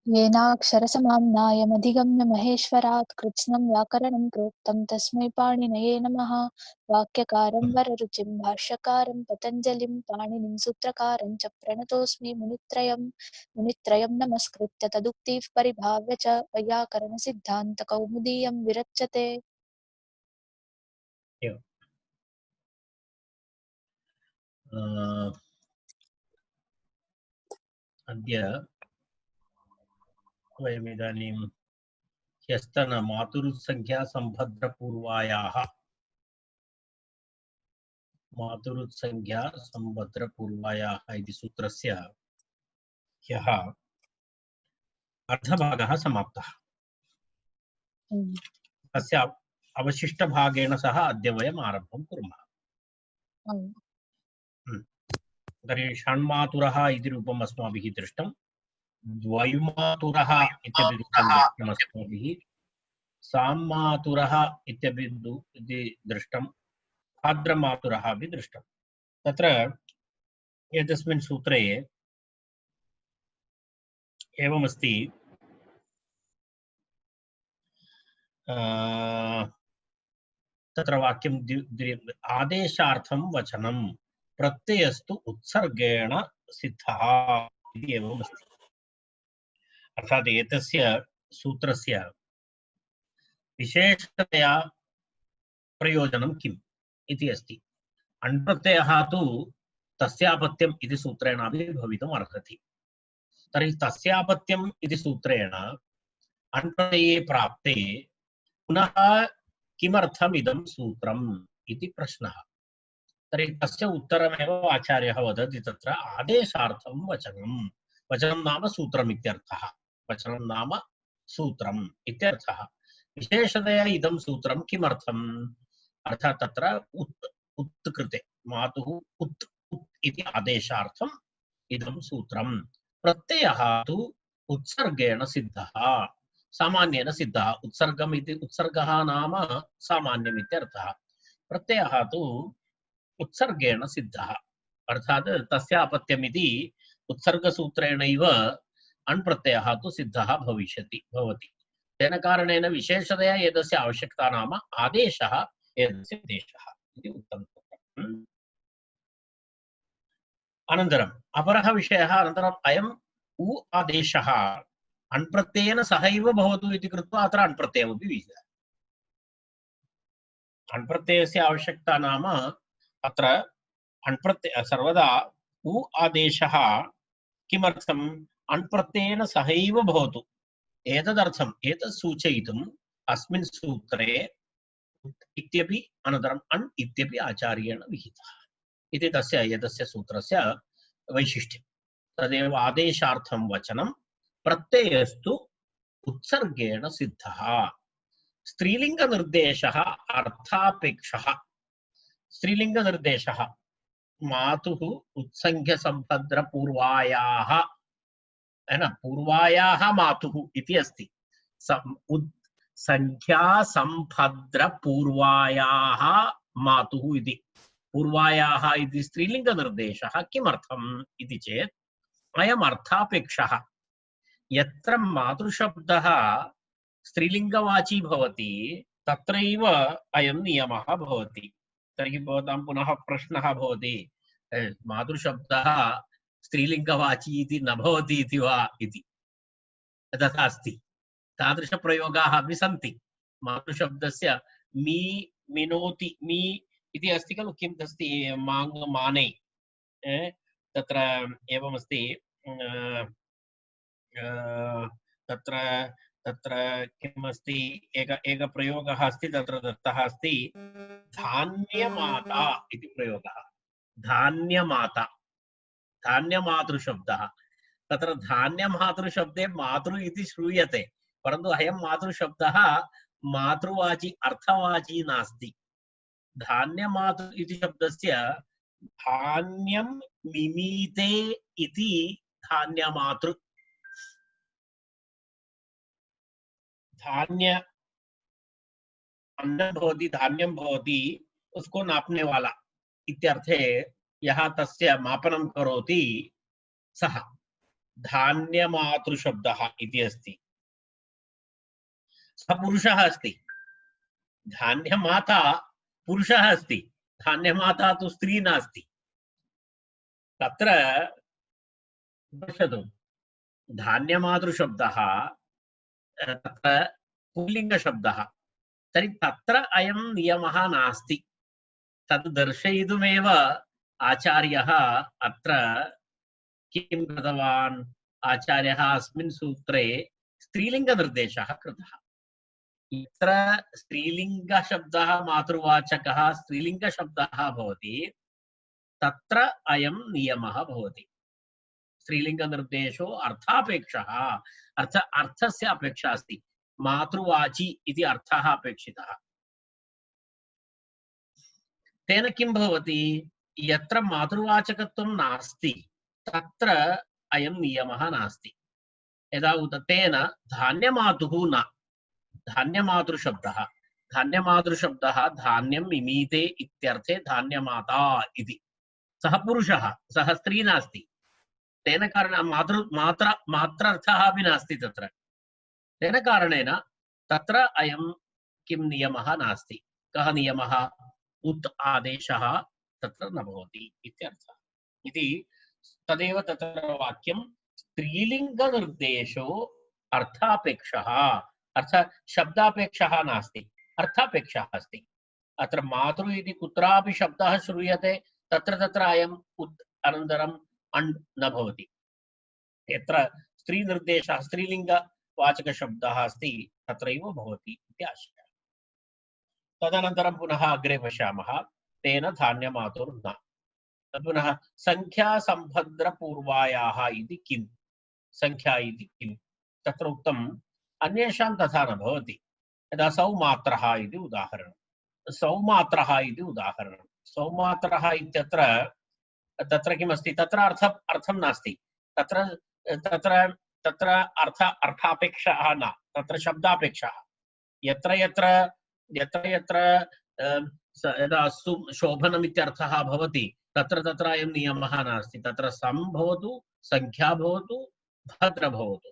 येनाक्षरसमाम्नायमधिगम्य महेश्वरात् कृत्स्नं व्याकरणं प्रोक्तं तस्मै पाणिनये नमः। वाक्यकारं वररुचिं भाष्यकारं पतञ्जलिं पाणिनिं सूत्रकारं च प्रणतोऽस्मि मुनित्रयं नमस्कृत्य तदुक्तिः परिभाव्य च वैयाकरणसिद्धान्तकौमुदीयं विरच्यते। एवम्। अद्य वयमिदानीं ह्यस्तन मातुरुत्संख्या सम्भद्रपूर्वायाः इति सूत्रस्य ह्यः अर्धभागः समाप्तः। तस्य अवशिष्टभागेन सह अद्य वयम् आरम्भं कुर्मः। तर्हि षण्मातुरः इति रूपम् अस्माभिः दृष्टं, द्वैमातुरः इत्यपि रूपं दृष्टम् अस्माभिः, साम्मातुरः इत्यपि दृष्टं, भाद्रमातुरः अपि दृष्टं। तत्र एतस्मिन् सूत्रे एवमस्ति, तत्र वाक्यं आदेशार्थं वचनं प्रत्ययस्तु उत्सर्गेण सिद्धः इति एवमस्ति। अर्थात् एतस्य सूत्रस्य विशेषतया प्रयोजनं किम् इति अस्ति। अण्प्रत्ययः तु तस्यापत्यम् इति सूत्रेण अपि भवितुम् अर्हति। तर्हि तस्यापत्यम् इति सूत्रेण अण्प्रत्यये प्राप्ते पुनः किमर्थम् इदं सूत्रम् इति प्रश्नः। तर्हि तस्य उत्तरमेव आचार्यः वदति, तत्र आदेशार्थं वचनं, वचनं नाम सूत्रम् इत्यर्थः, वचनं नाम सूत्रम् इत्यर्थः। विशेषतया इदं सूत्रं किमर्थम्, अर्थात् तत्र उत् कृते मातुः उत् इति आदेशार्थम् इदं सूत्रं। प्रत्ययः तु उत्सर्गेण सिद्धः, सामान्येन सिद्धः। उत्सर्गम् इति उत्सर्गः नाम सामान्यम् इत्यर्थः। प्रत्ययः तु उत्सर्गेण सिद्धः, अर्थात् तस्यापत्यमिति उत्सर्गसूत्रेणैव अण्प्रत्ययः तु सिद्धः भवति। तेन कारणेन विशेषतया एतस्य आवश्यकता नाम आदेशः एतस्य उद्देशः इति उक्तम्। अनन्तरम् अपरः विषयः, अनन्तरम् अयम् उ आदेशः अण्प्रत्ययेन सहैव भवतु इति कृत्वा अत्र अण्प्रत्ययमपि विहितः। अण्प्रत्ययस्य आवश्यकता नाम अत्र अण्प्रत्यय सर्वदा उ आदेशः किमर्थम् अण्प्रत्ययेन सहैव भवतु एतदर्थम्, एतत् सूचयितुम् अस्मिन् सूत्रे इत्यपि अनन्तरम् अण् इत्यपि आचार्येण विहितः इति तस्य एतस्य सूत्रस्य वैशिष्ट्यं। तदेव आदेशार्थं वचनं प्रत्ययस्तु उत्सर्गेण सिद्धः। स्त्रीलिङ्गनिर्देशः अर्थापेक्षः। स्त्रीलिङ्गनिर्देशः मातुः उत्संख्यसम्भद्रपूर्वायाः, पूर्वायाः मातुः इति अस्ति। संख्यासम्भद्रपूर्वायाः मातुः इति, पूर्वायाः इति स्त्रीलिङ्गनिर्देशः किमर्थम् इति चेत् अयम् अर्थापेक्षः। यत्र मातृशब्दः स्त्रीलिङ्गवाची भवति तत्रैव अयं नियमः भवति। तर्हि भवतां पुनः प्रश्नः भवति, मातृशब्दः स्त्रीलिङ्गवाची इति न भवति इति वा इति। तथा अस्ति, तादृशप्रयोगाः अपि सन्ति। मातृशब्दस्य मी, मिनोति, मी इति अस्ति खलु, किम् अस्ति, माङ् माने, तत्र एवमस्ति, तत्र तत्र किम् अस्ति, एक प्रयोगः अस्ति, तत्र दत्तः अस्ति धान्यमाता इति प्रयोगः। धान्यमाता, धान्यमातृशब्दः। तत्र धान्यमातृशब्दे मातृ इति श्रूयते, परन्तु अयं मातृशब्दः मातृवाची अर्थवाची नास्ति। धान्यमातृ इति शब्दस्य धान्यं मिमीते इति धान्यमातृ, धान्य अन्न भवति, धान्यं भवति, उसको नापने वाला इत्यर्थे यः तस्य मापनं करोति सः, धान्यमातृशब्दः इति अस्ति, सः पुरुषः अस्ति। धान्यमाता पुरुषः अस्ति, धान्यमाता तु स्त्री नास्ति। तत्र पश्यतु, धान्यमातृशब्दः तत्र पुल्लिङ्गशब्दः, तर्हि तत्र अयं नियमः नास्ति। तद् दर्शयितुमेव आचार्यः अत्र किं कृतवान्? आचार्यः अस्मिन् सूत्रे स्त्रीलिङ्गनिर्देशः कृतः। यत्र स्त्रीलिङ्गशब्दः मातृवाचकः स्त्रीलिङ्गशब्दः भवति तत्र अयं नियमः भवति। स्त्रीलिङ्गनिर्देशो अर्थापेक्षः, अर्थस्य अपेक्षा अस्ति। मातृवाची इति अर्थः अपेक्षितः। तेन किं भवति? यत्र मातृवाचकत्वं नास्ति तत्र अयं नियमः नास्ति। यदा तेन धान्यमातुः न, धान्यमातृशब्दः, धान्यमातृशब्दः धान्यम् इमीते इत्यर्थे धान्यमाता इति। सः पुरुषः, सः स्त्री नास्ति। तेन कारणेन मात्रार्थः अपि नास्ति तत्र। तेन कारणेन तत्र अयं किं नियमः नास्ति। कः नियमः? उत् आदेशः तत्र न भवति इत्यर्थः। इति तदेव तत्र वाक्यं स्त्रीलिङ्गनिर्देशो अर्थापेक्षः, अर्थ शब्दापेक्षः नास्ति, अर्थापेक्षः अस्ति। अत्र मातृ इति कुत्रापि शब्दः श्रूयते तत्र तत्र अयम् उत् अनन्तरम् अण् न भवति। यत्र स्त्रीनिर्देशः स्त्रीलिङ्गवाचकशब्दः अस्ति तत्रैव भवति इति आशयः। तदनन्तरं पुनः अग्रे पश्यामः। तेन धान्यमातुर्न। पुनः संख्यासम्भद्रपूर्वायाः इति किं? संख्या इति किं? तत्र उक्तम् अन्येषां तथा न भवति। यदा सौमात्रः इति उदाहरणं, सौमात्रः इति उदाहरणं। सौमात्रः इत्यत्र तत्र किमस्ति? तत्र अर्थं नास्ति। तत्र तत्र तत्र अर्थापेक्षः न, तत्र शब्दापेक्षः। यत्र यत्र यत्र यत्र यदा शोभनम् इत्यर्थः भवति तत्र तत्र अयं नियमः नास्ति। तत्र सं भवतु, संख्या भवतु, भद्र भवतु,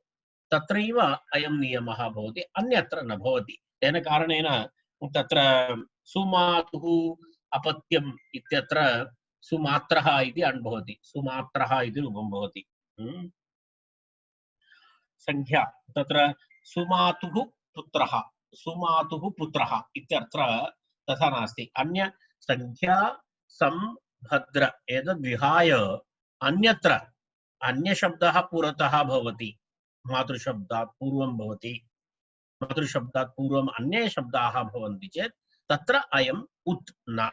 तत्रैव अयं नियमः भवति, अन्यत्र न भवति। तेन कारणेन तत्र सुमातुः अपत्यम् इत्यत्र सुमात्रः इति अण् भवति, सुमात्रः इति रूपं भवति। संख्या तत्र सुमातुः पुत्रः, सुमातुः पुत्रः इत्यत्र तथा नास्ति। अन्य संख्या संभद्र एतद्विहाय अन्यत्र अन्यशब्दः पुरतः भवति, मातृशब्दात् पूर्वं भवति। मातृशब्दात् पूर्वम् अन्ये शब्दाः भवन्ति चेत् तत्र अयम् उत् न,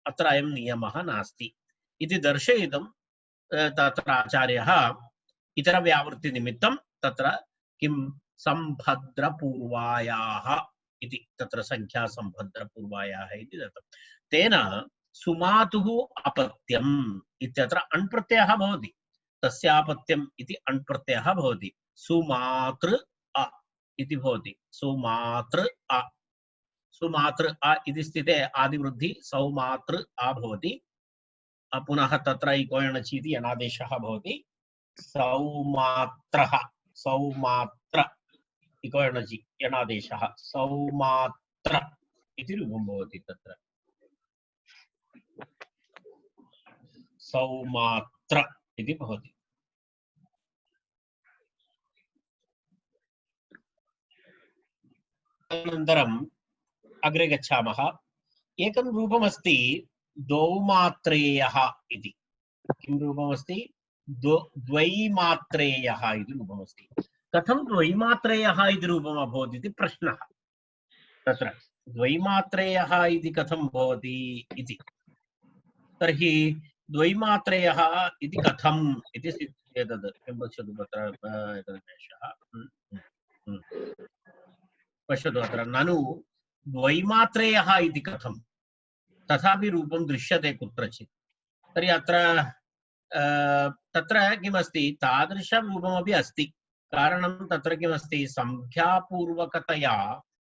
अत्र अयं नियमः नास्ति इति दर्शयितुं तत्र आचार्यः इतरव्यावृत्तिनिमित्तं तत्र किं संभद्रपूर्वायाः इति तत्र संख्या संभद्रपूर्वायाः इति दत्तं। तेन सुमातुः अपत्यम् इत्यत्र अण् प्रत्ययः भवति, तस्यापत्यम् इति अण् प्रत्ययः भवति। सुमातृ अ इति भवति, सुमातृ अ, सुमातृ अ इति स्थिते आदिवृद्धि सौमातृ अ भवति। पुनः तत्र इकोयणचि इति अनादेशः भवति। सौमात्रः, सौमात्र इकोयणचि यणादेशः सौमात्र इति रूपं भवति। तत्र सौमात्र इति भवति। अनन्तरम् अग्रे गच्छामः। एकं रूपमस्ति द्वौमात्रेयः इति। किं रूपमस्ति? द्वैमात्रेयः इति रूपमस्ति। कथं द्वैमात्रेयः इति रूपम् अभवत् इति प्रश्नः। तत्र द्वैमात्रेयः इति कथं भवति इति। तर्हि द्वैमात्रेयः इति कथम् इति एतद् किं पश्यतु तत्र एतद् पश्यतु अत्र ननु द्वैमात्रेयः इति कथं, तथापि रूपं दृश्यते कुत्रचित्। तर्हि अत्र तत्र किमस्ति? तादृशरूपमपि अस्ति। कारणं तत्र किमस्ति? संख्यापूर्वकतया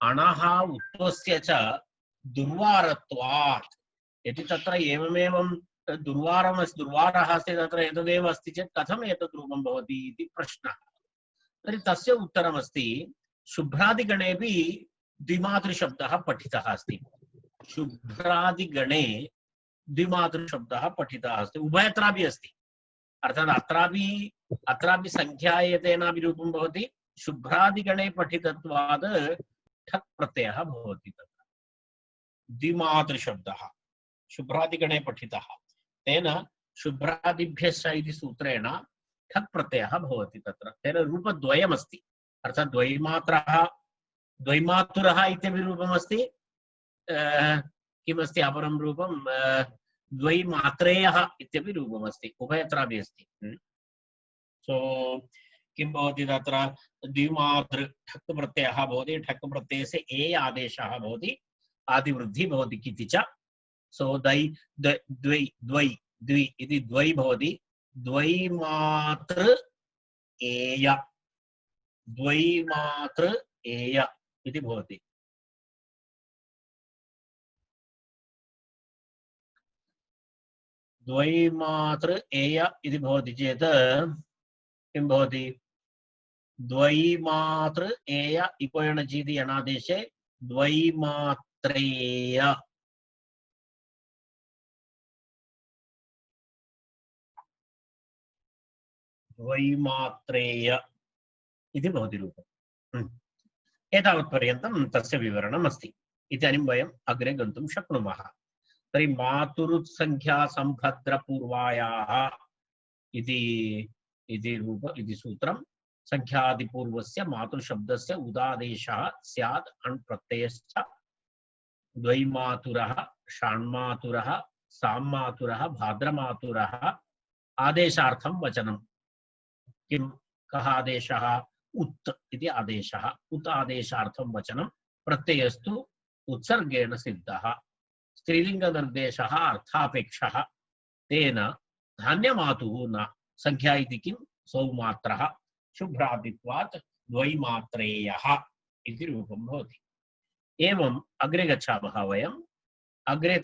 अणः उत्वस्य च दुर्वारत्वात्। यदि तत्र एवमेवं दुर्वारः अस्ति तत्र एतदेव अस्ति चेत् कथम् एतद् रूपं भवति इति प्रश्नः। तर्हि तस्य उत्तरमस्ति शुभ्रादिगणेपि द्विमातृशब्दः पठितः अस्ति। शुभ्रादिगणे द्विमातृशब्दः पठितः अस्ति, उभयत्रापि अस्ति। अर्थात् अत्रापि संख्यायतेनापि रूपं भवति, शुभ्रादिगणे पठितत्वात् ठक् प्रत्ययः भवति। तत्र द्विमातृशब्दः शुभ्रादिगणे पठितः, तेन शुभ्रादिभ्यश्च इति सूत्रेण ठक् प्रत्ययः भवति। तत्र तेन रूपद्वयमस्ति, अर्थात् द्वैमातुरः इत्यपि रूपमस्ति, किमस्ति अपरं रूपं द्वैमात्रेयः इत्यपि रूपमस्ति, उभयत्रापि अस्ति। सो किं भवति तत्र द्विमातृ ठक् प्रत्ययः भवति, ठक् प्रत्ययस्य ए आदेशः भवति, आदिवृद्धिः भवति किति च। सो द्वै इति द्वै भवति, द्वैमातृ एय, द्वैमातृ एय इति भवति। द्वैमातृ एय इति भवति चेत् किं भवति? द्वैमातृ एय इकोयणचीति अनादेशे द्वैमात्रेय, द्वैमात्रेय इति भवति रूपम्। एतावत्पर्यन्तं तस्य विवरणम् अस्ति। इदानीं वयम् अग्रे गन्तुं शक्नुमः। तर्हि मातुरुत्संख्या सम्भद्रपूर्वायाः इति सूत्रं संख्यादिपूर्वस्य मातृशब्दस्य उदादेशः स्यात् अण् प्रत्ययश्च द्वैमातुरः, षाण्मातुरः, साम्मातुरः, भाद्रमातुरः आदेशार्थं वचनं। किं कः आदेशः? उत् इति आदेशः। उत् आदेशार्थं वचनं, प्रत्ययस्तु उत्सर्गेण सिद्धः। स्त्रीलिङ्गनिर्देशः अर्थापेक्षः, तेन धान्यमातुः न। संख्या इति किं? सौमात्रः, शुभ्रादित्वात् द्वैमात्रेयः इति रूपं भवति। एवम् अग्रे गच्छामः वयम्। अग्रे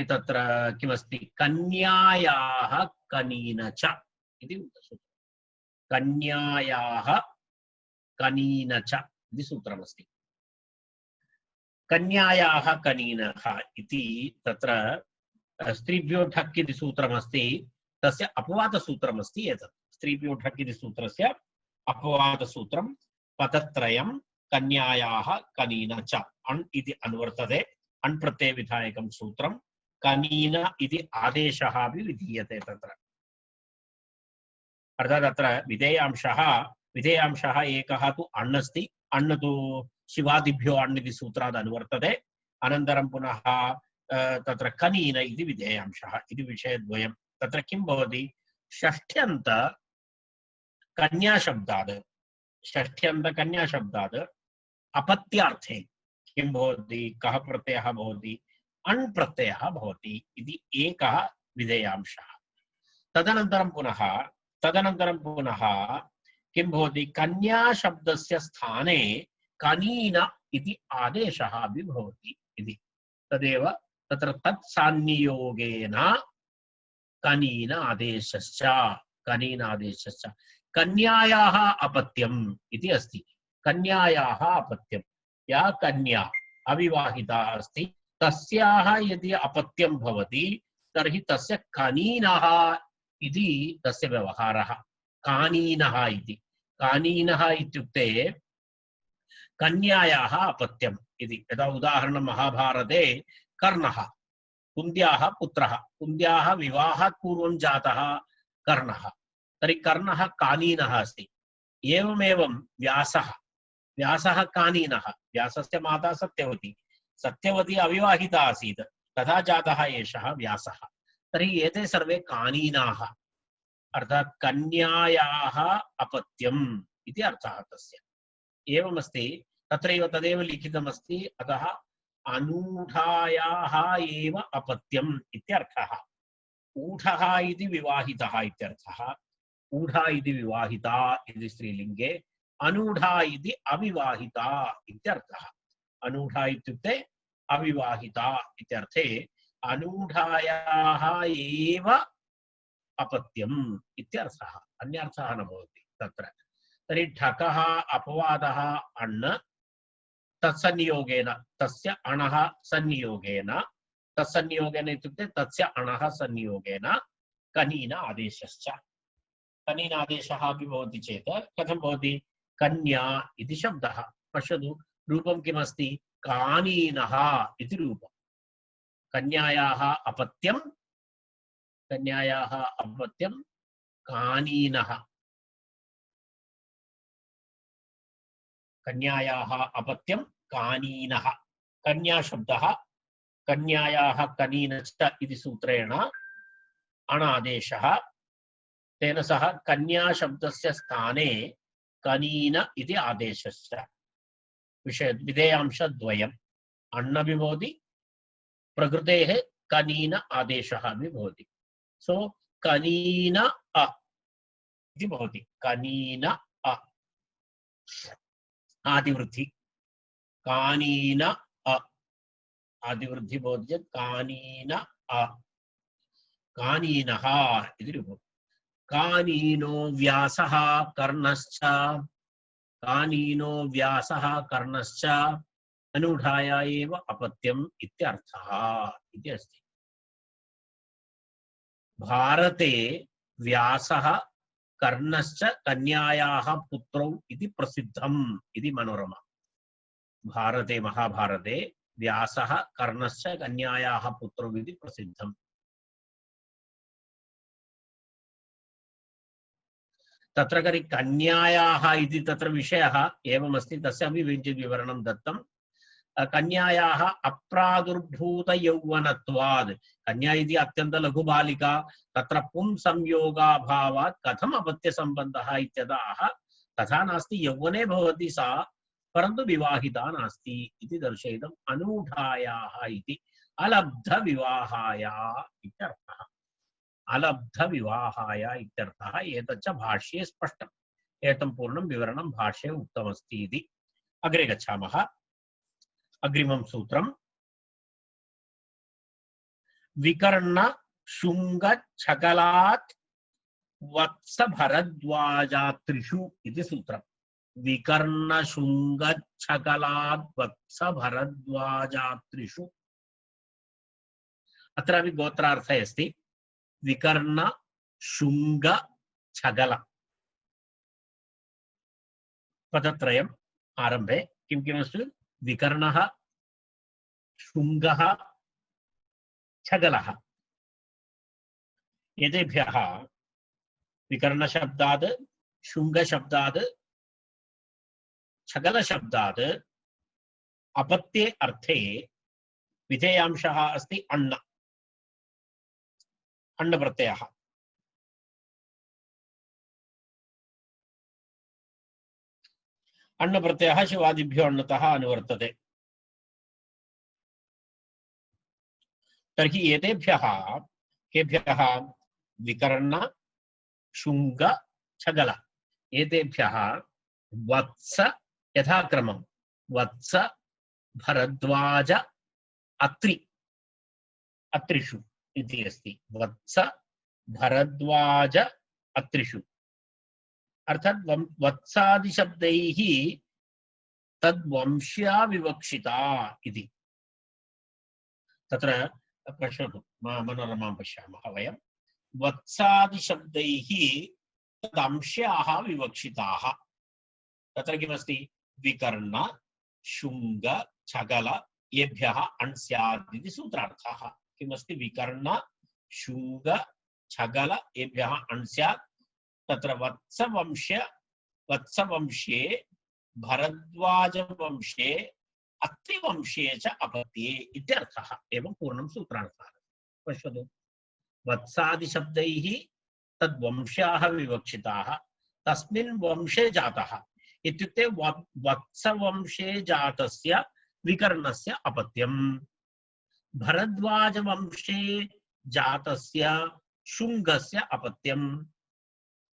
तत्र किमस्ति? कन्यायाः कनीन च इति सूत्रम्। कन्यायाः कनीन च इति सूत्रमस्ति। कन्यायाः कनीनः इति तत्र स्त्रीभ्यो ठक् इति सूत्रमस्ति, तस्य अपवादसूत्रमस्ति एतत्। स्त्रीभ्यो ठक् इति सूत्रस्य अपवादसूत्रं पदत्रयं कन्यायाः कनीन च, अण् इति अनुवर्तते, अण् प्रत्ययविधायकं सूत्रं, कनीन इति आदेशः अपि विधीयते तत्र। अर्थात् अत्र विधेयांशः एकः तु अण् अस्ति, अण् तु शिवादिभ्यो अण् इति सूत्रात् अनुवर्तते, अनन्तरं पुनः तत्र कनीन इति विधेयांशः इति विषयद्वयं। तत्र किं भवति? षष्ठ्यन्त कन्याशब्दात् अपत्यार्थे किं भवति? कः प्रत्ययः भवति? अण् प्रत्ययः भवति इति एकः विधेयांशः। तदनन्तरं पुनः किं भवति? कन्याशब्दस्य स्थाने कनीन इति आदेशः अपि भवति इति। तदेव तत्र तत्सान्नियोगेन कनीन आदेशश्च कन्यायाः अपत्यम् इति अस्ति। कन्यायाः अपत्यं, या कन्या अविवाहिता अस्ति तस्याः यदि अपत्यं भवति तर्हि तस्य कनीनः इति तस्य व्यवहारः। कानीनः इत्युक्ते कन्यायाः अपत्यम् इति। यदा उदाहरणं महाभारते कर्णः, कुन्द्याः पुत्रः, कुन्द्याः विवाहात् पूर्वं जातः कर्णः, तर्हि कर्णः कानीनः अस्ति। एवमेवं व्यासः कानीनः। व्यासस्य माता सत्यवती अविवाहिता आसीत्, तथा जातः एषः व्यासः। तर्हि एते सर्वे कानीनाः, अर्थात् कन्यायाः अपत्यम् इति अर्थः तस्य। एवमस्ति, तत्रैव तदेव लिखितमस्ति, अतः अनूढायाः एव अपत्यम् इत्यर्थः। ऊढः इति विवाहितः इत्यर्थः, ऊढा इति विवाहिता इति स्त्रीलिङ्गे, अनूढा इति अविवाहिता इत्यर्थः। अनूढा इत्युक्ते अविवाहिता इत्यर्थे अनूढायाः एव अपत्यम् इत्यर्थः, अन्यर्थः न भवति तत्र। तर्हि ठकः अपवादः अण् तत्संयोगेन तस्य अणः संयोगेन, तत्संयोगेन इत्युक्ते तस्य अणः संयोगेन कनीन आदेशश्च। कनीन आदेशः अपि भवति चेत् कथं भवति? कन्या इति शब्दः पश्यतु, रूपं किमस्ति? कानीनः इति रूपं। कन्यायाः अपत्यं, कन्यायाः अपत्यं कानीनः, कन्यायाः अपत्यं कानीनः। कन्या शब्दः कन्यायाः कनीनश्च इति सूत्रेण अणादेशः, तेन सह कन्या शब्दस्य स्थाने कनीन इति आदेशश्च विषय विधेयांशद्वयम् अण्णपि भवति, प्रकृतेः कनीन आदेशः अपि भवति। सो कनीन अ इति भवति, कनीन अ आदिवृद्धि, कानीन अ आदिवृद्धि भवति चेत् कानीन अ, कानीनः इति रूपम्। कानीनो व्यासः कर्णश्च, कानीनो व्यासः कर्णश्च अनूढाय एव अपत्यम् इत्यर्थः इति अस्ति। भारते व्यासः कर्णश्च कन्यायाः पुत्रौ इति प्रसिद्धम् इति मनोरमा। भारते महाभारते व्यासः कर्णश्च कन्यायाः पुत्रौ इति प्रसिद्धम्। तत्र करि कन्यायाः इति तत्र विषयः एवमस्ति, तस्यापि किञ्चित् विवरणं दत्तं। कन्यायाः अप्रादुर्भूतयौवनत्वात्, कन्या इति अत्यन्तलघुबालिका, तत्र पुंसंयोगाभावात् कथम् अपत्यसम्बन्धः इत्यतः तथा नास्ति, यौवने भवति सा परन्तु विवाहिता नास्ति इति दर्शयितुम् अनूढायाः इति अलब्धविवाहाय इत्यर्थः, अलब्धविवाहाय इत्यर्थः। एतच्च भाष्ये स्पष्टम्, एतं पूर्णं विवरणं भाष्ये उक्तमस्ति इति। अग्रे गच्छामः। अग्रिमं सूत्रम् विकर्ण शुंग छगलात् वत्स भरद्वाजात्रिषु इति सूत्रम्। विकर्ण शुंग छगलात् वत्स भरद्वाजात्रिषु, अत्रापि गोत्रार्थे अस्ति। विकर्ण शुंग छगल पदत्रयम् आरम्भे किं किमस्ति? विकर्णः, शुंगः, छगलः। एतेभ्यः विकर्णशब्दात्, शुंगशब्दात्, छगलशब्दात् अपत्ये अर्थे विधेयांशः अस्ति अण्ण, अण्ण प्रत्ययः। अण्ण प्रत्ययः शिवादिभ्यो अण्णतः अनुवर्तते। तर्हि एतेभ्यः केभ्यः? विकर्ण शुंग छगल, एतेभ्यः वत्स यथाक्रमं वत्स भरद्वाज अत्रि, अत्रिषु इति अस्ति। वत्स भरद्वाज अत्रिषु अर्थात् वत्सादिशब्दैः तद्वंश्या विवक्षिता इति। तत्र पश्यतु, मनोरमां पश्यामः वयं। वत्सादिशब्दैः तदंश्याः विवक्षिताः। तत्र किमस्ति? विकर्ण शुंग छगल येभ्यः अण् स्यात् इति सूत्रार्थः। किमस्ति? विकर्ण शुंग छगल येभ्यः अण् स्यात्। तत्र वत्सवंशे भरद्वाजवंशे अत्रिवंशे च अपत्ये इत्यर्थः। एवं पूर्णं सूत्रार्थः। पश्यतु, वत्सादिशब्दैः तद्वंश्याः विवक्षिताः, तस्मिन् वंशे जातः इत्युक्ते वत्सवंशे जातस्य विकर्णस्य अपत्यम्, भरद्वाजवंशे जातस्य शुंगस्य अपत्यम्,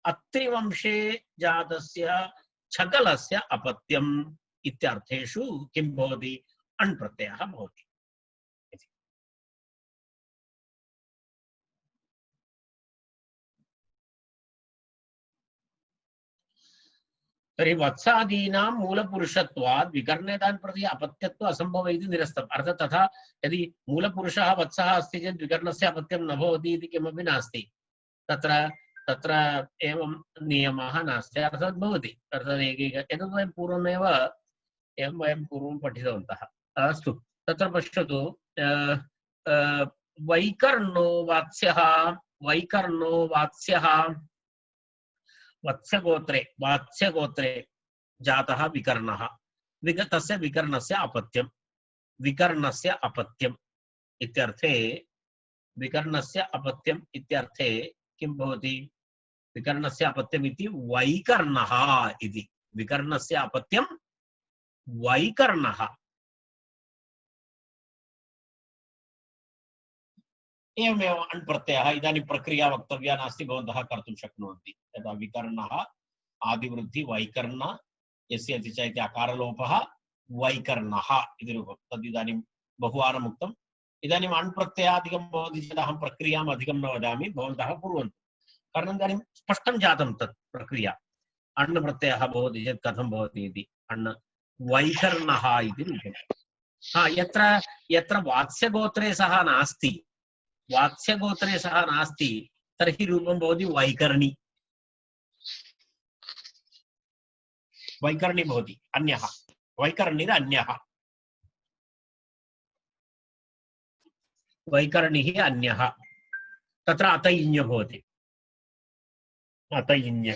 अत्रिवंशे जातस्य छगलस्य अपत्यम् इत्यर्थेषु किं भवति? अण् प्रत्ययः भवति। तर्हि वत्सादीनां मूलपुरुषत्वात् विकर्णेतान् प्रति अपत्यत्व असम्भव इति निरस्तम्। अर्थात् तथा यदि मूलपुरुषः वत्सः अस्ति चेत् विकर्णस्य अपत्यं न भवति इति किमपि नास्ति। तत्र तत्र एवं नियमः नास्ति, अर्थात् भवति। अर्थात् एतद् वयं पूर्वमेव पठितवन्तः। अस्तु, तत्र पश्यतु, वैकर्णो वात्स्यः वात्स्यगोत्रे जातः विकर्णः, तस्य विकर्णस्य अपत्यम् इत्यर्थे विकर्णस्य अपत्यम् इत्यर्थे किं भवति? विकर्णस्य अपत्यम् इति वैकर्णः इति। विकर्णस्य अपत्यं वैकर्णः। एवमेव अण् प्रत्ययः। इदानीं प्रक्रिया वक्तव्या नास्ति, भवन्तः कर्तुं शक्नुवन्ति। यदा विकर्णः आदिवृद्धि वैकर्ण यस्य च इति अकारलोपः वैकर्णः इति रूपं। तद् इदानीं बहुवारम् उक्तम्। इदानीम् अण् प्रत्ययादिकं भवति चेत् अहं प्रक्रियाम् अधिकं न वदामि, भवन्तः कुर्वन्तु। कारणम् इदानीं स्पष्टं जातं तत् प्रक्रिया। अण् प्रत्ययः भवति चेत् कथं भवति इति। अण् वैकर्णः इति रूपम्। यत्र वात्स्यगोत्रे सः नास्ति, तर्हि रूपं भवति वैकर्णी। वैकर्णी भवति अन्यः, वैकर्णिरन्यः, वैकर्णिः अन्यः। तत्र अतइञ् भवति, अतइञ्।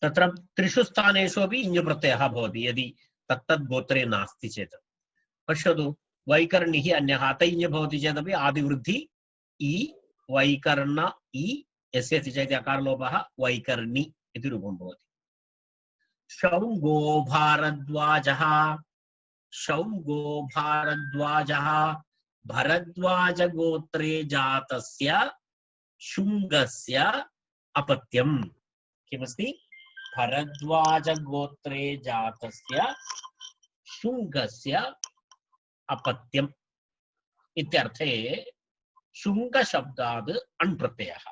तत्र त्रिषु स्थानेषु अपि इञ् प्रत्ययः भवति यदि तत्तद् गोत्रे नास्ति चेत्। पश्यतु, वैकर्णिः अन्यः, अतइञ् भवति चेदपि आदिवृद्धि इ वैकर्ण इ यस्य च इति अकारलोपः वैकर्णि इति रूपं भवति। शौङ्गो भारद्वाजः भरद्वाजगोत्रे जातस्य शुङ्गस्य अपत्यम्। किमस्ति? भरद्वाजगोत्रे जातस्य शुङ्गस्य अपत्यम् इत्यर्थे शुङ्गशब्दाद् अण् प्रत्ययः।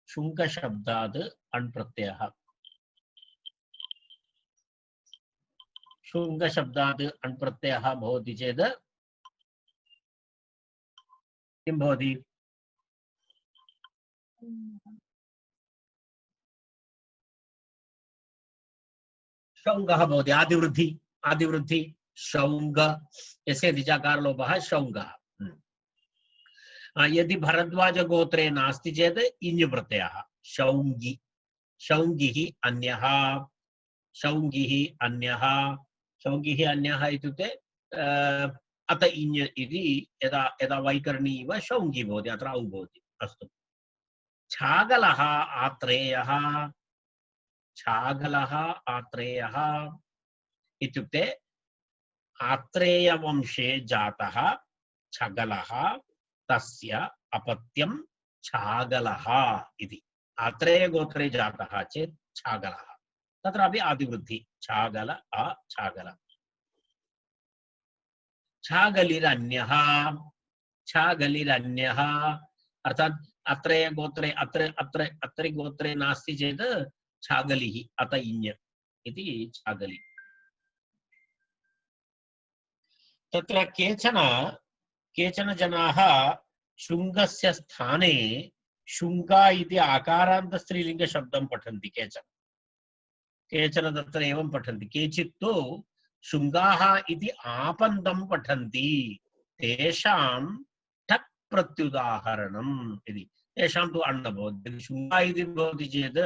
शुङ्गशब्दाद् अण् प्रत्ययः। शुङ्गशब्दाद् अण् प्रत्ययः भवति चेत् किं भवति? शौङ्गः भवति। आदिवृद्धि शौङ्ग यस्य ऋचाकारलोपः शौङ्गः। यदि भरद्वाजगोत्रे नास्ति चेत् इञ् प्रत्ययः शौङ्गी। शौङ्गिः अन्यः इत्युक्ते अत इञ् इति यदा वैकर्णी इव शौङ्गी भवति, अत्र औ भवति। अस्तु, छागलः आत्रेयः इत्युक्ते आत्रेयवंशे जातः छगलः, तस्य अपत्यं छागलः इति। आत्रेयगोत्रे जातः चेत् छागलः, तत्रापि आदिवृद्धि छागल छागल। छागलिरन्यः अर्थात् अत्रेयगोत्रे अत्रि गोत्रे नास्ति चेत् छागलिः अत इञ् इति छागलि। तत्र केचन जनाः शुङ्गस्य स्थाने शुङ्गा इति आकारान्त स्त्रीलिङ्गशब्दं पठन्ति। केचन तत्र एवं पठन्ति। केचित् तु शुङ्गाः इति आपन्दं पठन्ति। तेषां ठक् प्रत्युदाहरणम् इति। तेषां तु अण् भवति। शुङ्गा इति भवति चेत्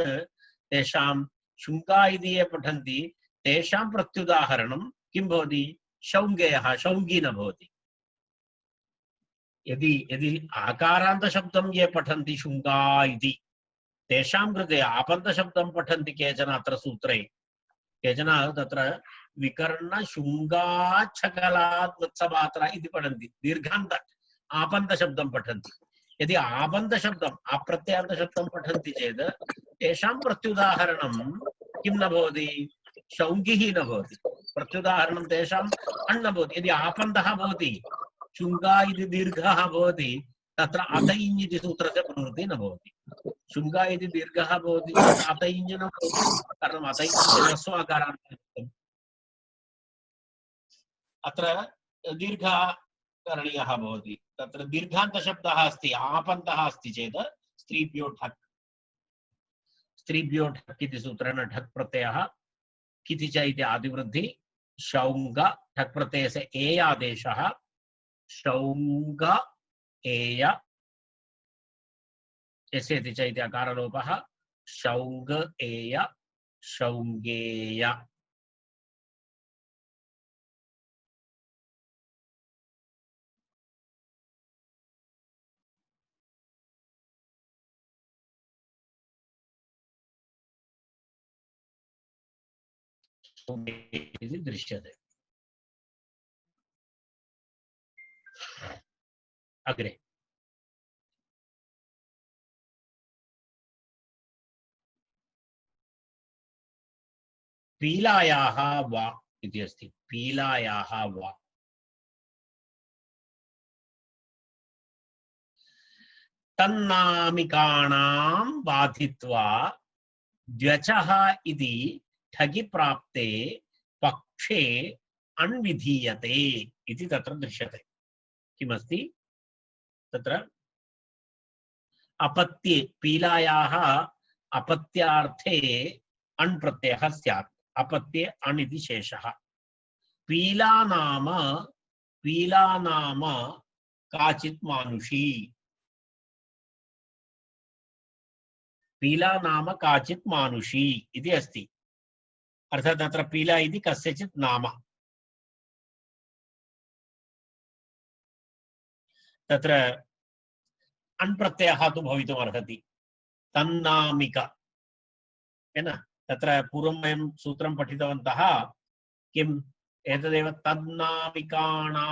तेषां शुङ्गा इति ये पठन्ति तेषां प्रत्युदाहरणं किं भवति? शौङ्गेयः, शौङ्गी न भवति। यदि आकारान्तशब्दं ये पठन्ति शुङ्गा इति, तेषां कृते आपन्तशब्दं पठन्ति केचन अत्र सूत्रे। केचन तत्र विकर्णशुङ्गाच्छकलात् वत्सपात्र इति पठन्ति, दीर्घान्त आपन्तशब्दं पठन्ति। यदि आपन्तशब्दम् अप्रत्यान्तशब्दं पठन्ति चेत् तेषां प्रत्युदाहरणं किं न भवति? शौङ्गिः न भवति। प्रत्युदाहरणं तेषाम् अण् न भवति। यदि आपन्तः भवति शुङ्गा इति दीर्घः भवति तत्र अत इञ् इति सूत्रस्य प्रवृत्तिः न भवति। शुङ्गा इति दीर्घः भवति चेत् अत इञ् न भवति, कारणम् अत इञ् ह्रस्व अकारान्तं। अत्र दीर्घः करणीयः भवति। तत्र दीर्घान्तशब्दः अस्ति, आपन्तः अस्ति चेत् स्त्रीभ्यो ढक्, स्त्रीभ्यो ढक् इति सूत्रेण ढक् प्रत्ययः किति च इति आदिवृद्धि शौङ्ग ढक् प्रत्ययस्य ए आदेशः शौङ्ग एय यस्य इति च इति अकारलोपः शौङ्ग एय शौङ्गेय। इति दृश्यते। अग्रे पीलायाः वा इति अस्ति। पीलायाः वा तन्नामिकाणां बाधित्वा द्व्यचः इति ठगि प्राप्ते पक्षे अण्विधीयते इति तत्र दृश्यते। किमस्ति तत्र अपत्ये पीलायाः अपत्यार्थे अण् प्रत्ययः स्यात्। अपत्ये अण् इति शेषः। पीला नाम काचित् मानुषी। पीला नाम काचित् मानुषी इति अस्ति। अर्थात् तत्र पीला इति कस्यचित् नाम। तत्र अण् प्रत्ययः तु भवितुम् अर्हति। तन्नामिका तत्र पूर्वं वयं सूत्रं पठितवन्तः किम् एतदेव तन्नामिकाणं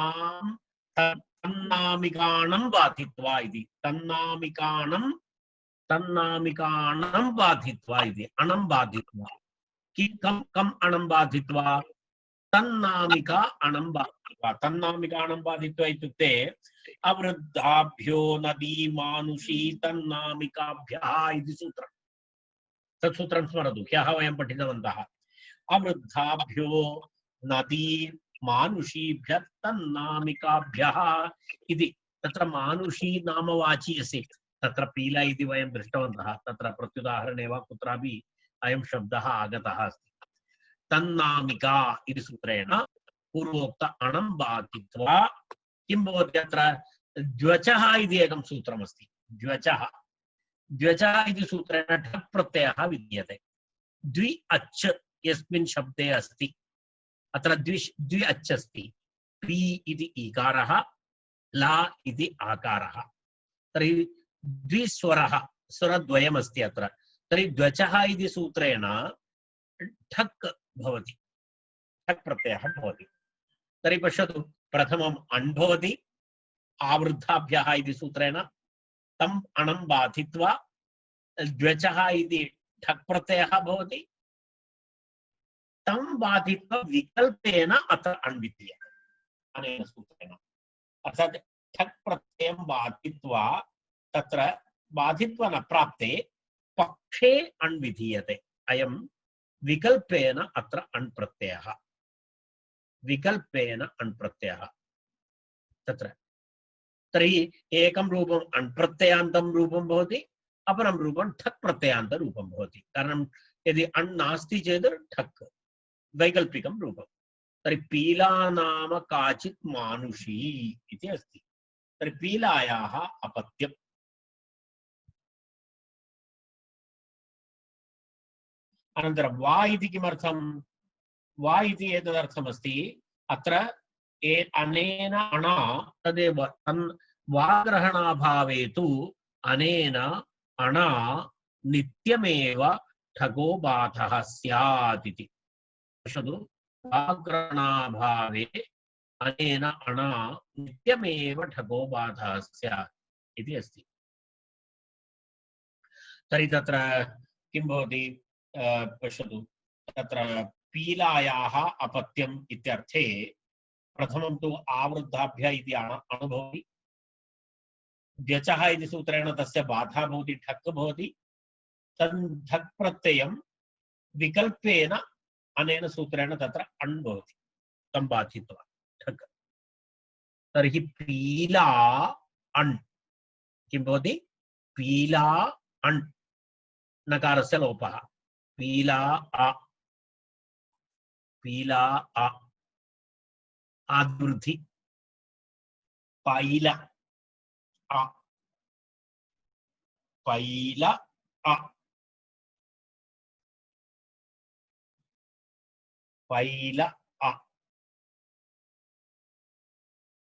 बाधित्वा इति। तन्नामिकाणं बाधित्वा इति अणं बाधित्वा कम् अणं बाधित्वा तन्नामिका अणं बाधित्वा। तन्नामिका अणं बाधित्वा इत्युक्ते अवृद्धाभ्यो नदी मानुषी तन्नामिकाभ्यः इति सूत्रम्। तत् सूत्रं स्मरतु, ह्यः वयं पठितवन्तः। अवृद्धाभ्यो नदी मानुषीभ्यः तन्नामिकाभ्यः इति। तत्र मानुषी नामवाची अस्ति। तत्र पीला इति वयं दृष्टवन्तः। तत्र प्रत्युदाहरणे वा कुत्रापि अयं शब्दः आगतः अस्ति। तन्नामिका इति सूत्रेण पूर्वोक्त अणं बाधित्वा किं भवति अत्र द्व्यचः इति एकं सूत्रमस्ति। द्व्यचः इति सूत्रेण ढक् प्रत्ययः विद्यते। द्वि अच् यस्मिन् शब्दे अस्ति। अत्र द्वि अच् अस्ति। पी इति ईकारः, ला इति आकारः। तर्हि द्विस्वरः, स्वरद्वयमस्ति अत्र। तर्हि द्व्यचः इति सूत्रेण ठक् भवति, ठक् प्रत्ययः भवति। तर्हि पश्यतु, प्रथमम् अण् भवति। आवृद्धाभ्यः इति सूत्रेण तम् अणं बाधित्वा द्व्यचः इति ठक् प्रत्ययः भवति। तं बाधित्वा विकल्पेन अत्र अण् विद्यते अनेन सूत्रेण। अर्थात् ठक् प्रत्ययं बाधित्वा तत्र बाधित्वा न प्राप्ते पक्षे अण् विधीयते। अयं विकल्पेन अत्र अण् प्रत्ययः। विकल्पेन अण् प्रत्ययः तत्र। तर्हि एकं रूपम् अण् प्रत्ययान्तं रूपं भवति, अपरं रूपं ठक् प्रत्ययान्त रूपं भवति। कारणं यदि अण् नास्ति चेत् ठक् वैकल्पिकं रूपं। तर्हि पीला नाम काचित् मानुषी इति अस्ति। तर्हि पीलायाः अपत्यम्। अनन्तरं वा इति किमर्थं? वा इति एतदर्थमस्ति अत्र अनेन अणा तदेव वाग्रहणाभावे तु अनेन अणा नित्यमेव ठगो बाधः स्यात् इति। पश्यतु, वाग्रहणाभावे अनेन अणा नित्यमेव ठगो बाधः स्यात् इति अस्ति। तर्हि तत्र किं भवति पश्यतु, तत्र पीलायाः अपत्यम् इत्यर्थे प्रथमं तु आवृद्धाभ्य इति अनुभवति। द्यचः इति सूत्रेण तस्य बाधा भवति, ठक् भवति। तन् ठक् प्रत्ययं विकल्पेन अनेन सूत्रेण तत्र अण् भवति, तं बाधित्वा ठक्। तर्हि पीला अण् किं भवति? पीला अण्, नकारस्य लोपः। पीला अ, पीला अ, आद्वृद्धि पैल अ, पैल अ, पैल अ,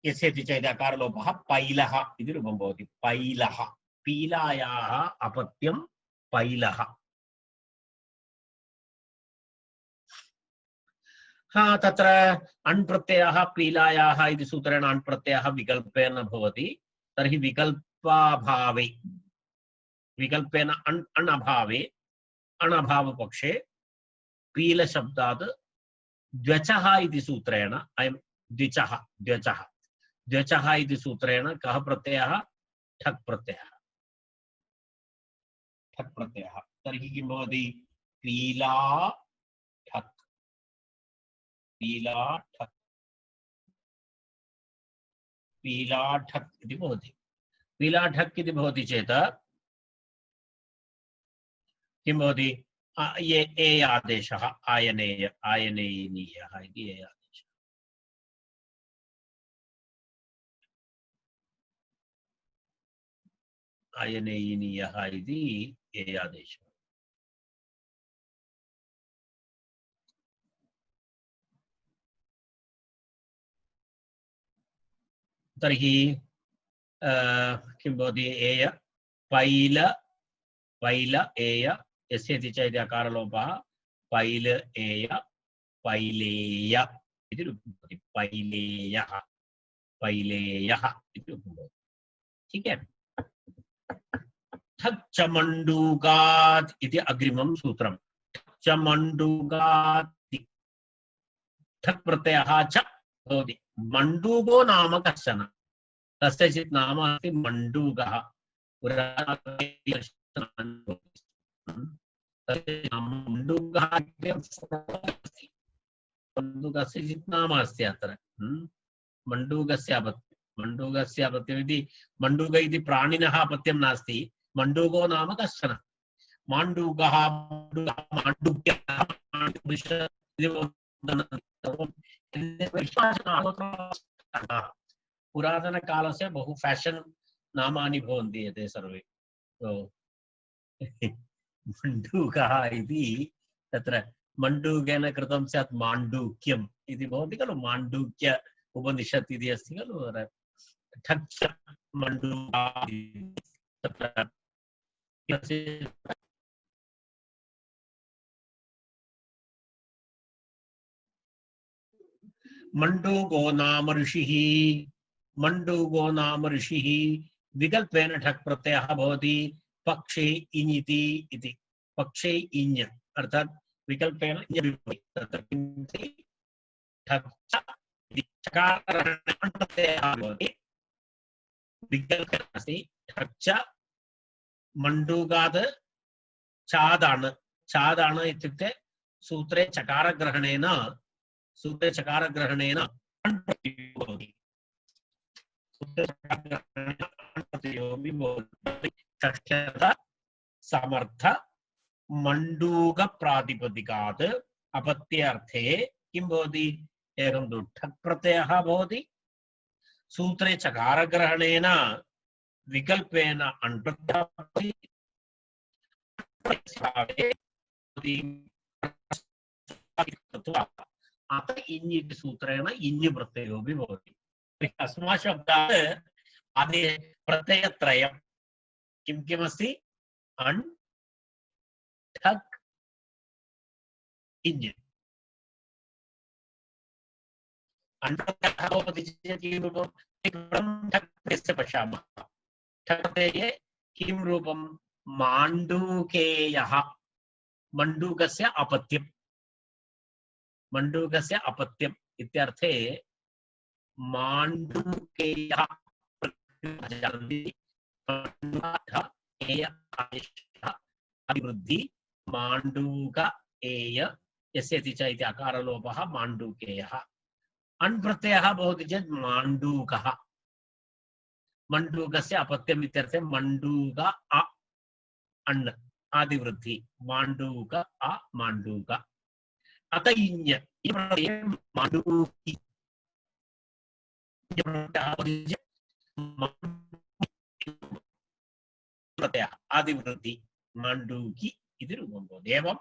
यस्यति चेत् अकारलोपः पैलः इति रूपं भवति। पैलः, पीलायाः अपत्यं पैलः। हाँ, तत्र अण् प्रत्ययः पीलायाः इति सूत्रेण अण् प्रत्ययः विकल्पेन भवति। तर्हि विकल्पाभावे, विकल्पेन अण् अभावे, अण् अभावपक्षे पीलशब्दात् द्व्यचः इति सूत्रेण, अयं द्विचः, द्व्यचः, द्व्यचः इति सूत्रेण कः प्रत्ययः? ठक् प्रत्ययः, ठक् प्रत्ययः। तर्हि किं भवति? पीला ठक्, पीला ठक्, पीला ठक् इति भवति। पीला ठक् इति भवति चेत् किं भवति? ये ए आदेशः, आयनेय, आयनेयनीयः इति ए आदेशः। आयनेयनीयः इति ए आदेशः। तर्हि किं भवति? एय पैल, पैल एय, यस्यति चेत् अकारलोपः पैल एय, पैलेय इति रूपं भवति। पैलेयः, पैलेयः इति रूपं भवति। ठीक है। ठक् च मण्डूकात् इति अग्रिमं सूत्रं। ठक् च मण्डूकात्, ठक् प्रत्ययः च भवति। मण्डूको नाम कश्चन, कस्यचित् नाम अस्ति मण्डूकः। कस्यचित् नाम अस्ति अत्र। मण्डूकस्य अपत्यं, मण्डूकस्य अपत्यमिति, मण्डूक इति प्राणिनः अपत्यं नास्ति, मण्डूको नाम कश्चन। माण्डूकः, माण्डुक्यः, पुरातनकालस्य बहु फैशन नामानि भवन्ति एते सर्वे। मण्डूकः इति तत्र मण्डूकेन कृतं स्यात् माण्डूक्यम् इति भवति खलु। माण्डूक्य उपनिषत् इति अस्ति खलु। ठक् च मण्डूकः तत्र मण्डूको नाम ऋषिः, मण्डूको नाम ऋषिः। विकल्पेन ठक् प्रत्ययः भवति पक्षे इञिति इति। पक्षे इञ् अर्थात् विकल्पेन तत्र ठक् च इति चकारग्रहणे प्रत्ययः भवति। विकल्पेन अस्ति ठक् च मण्डूकात् चादण्, चादण् इत्युक्ते सूत्रे चकारग्रहणेन, सूत्रे चकारग्रहणेन समर्थ मण्डूक प्रातिपदिकात् अपत्यार्थे किं भवति? एकं तु ठक् प्रत्ययः भवति, सूत्रे चकारग्रहणेन विकल्पेन अण् प्रत्ययः भवति, अत इञ् इति सूत्रेण इञ् प्रत्ययोऽपि भवति। अस्मात् शब्दात् आदि प्रत्ययत्रयं किं किमस्ति? अण्, ठक्, इञ्। अण् प्रत्ययः भवति चेत् किं रूपं? ठक् प्रत्ययस्य पश्यामः। ठक् प्रत्यये किं रूपं? माण्डूकेयः, मण्डूकस्य अपत्यं, मण्डूकस्य अपत्यम् इत्यर्थे माण्डूकेयः जानन्ति अभिवृद्धि माण्डूक एय यस्यति च इति अकारलोपः माण्डूकेयः अण् प्रत्ययः भवति चेत् माण्डूकः मण्डूकस्य अपत्यम् इत्यर्थे मण्डूक अ अण् आदिवृद्धि माण्डूक अ माण्डूक अत इञ् माण्डूकी प्रत्ययः आदिवृद्धि माण्डूकी इति रूपं भवति एवं